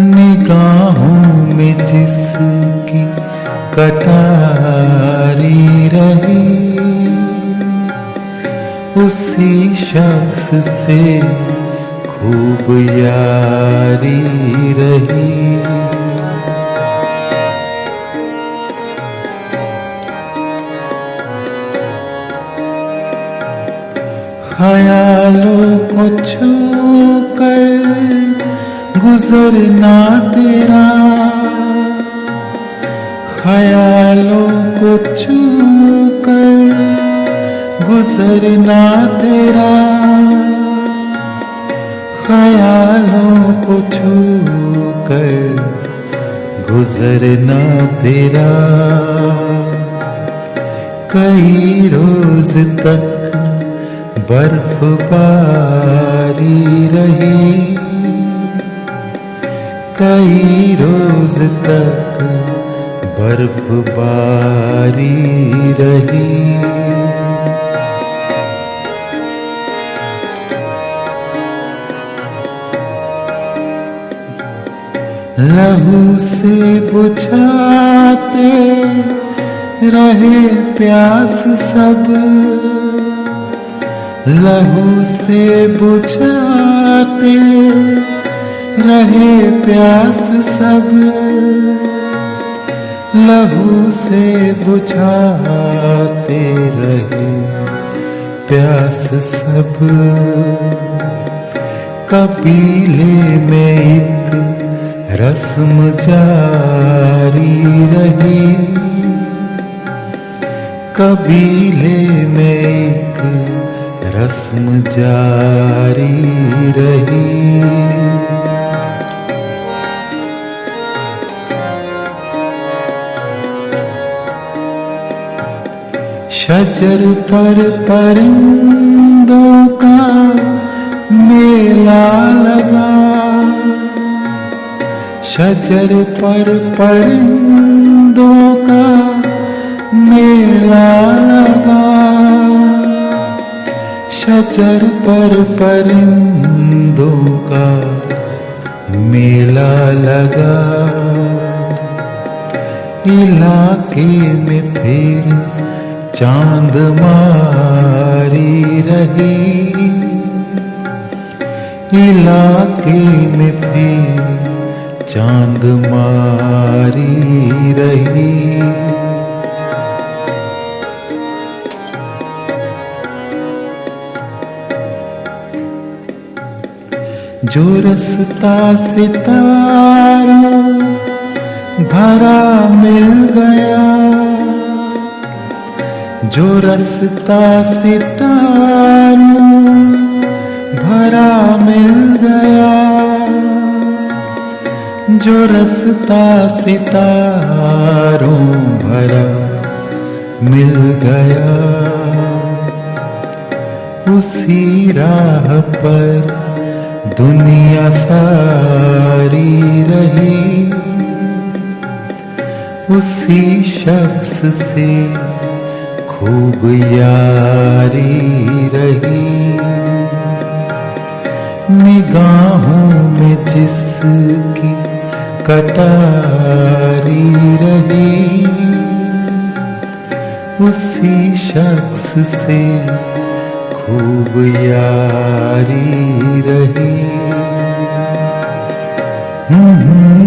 निगाहों में जिसकी कटारी रही, उसी शख्स से खूब यारी रही। ख्यालों को छू कर गुजरना तेरा, ख्यालों को छू कर गुजरना तेरा, ख्यालों को छू कर गुजरना तेरा। कई रोज तक बर्फबारी रही, कई रोज तक बर्फबारी रही। लहू से बुझाते रहे प्यास सब, लहू से बुझाते रहे प्यास सब, लहू से बुझाते रहे प्यास सब। कबीले में एक रस्म जारी रही, कबीले में एक रस्म जारी रही। शजर पर परिंदों का मेला लगा, शजर पर परिंदों का मेला लगा, शजर पर परिंदों का मेला लगा। इलाके में फिर चांद मारी रही, इलाके में फिर चांद मारी रही। जो रास्ता सितारों भरा मिल गया, जो रास्ता सितारों भरा मिल गया, जो रास्ता सितारों भरा मिल गया, उसी राह पर दुनिया सारी रही, उसी शख्स से खूब यारी रही। निगाहों में जिसकी कटारी रही, उसी शख्स से खूब यारी रही। Mm-hmm.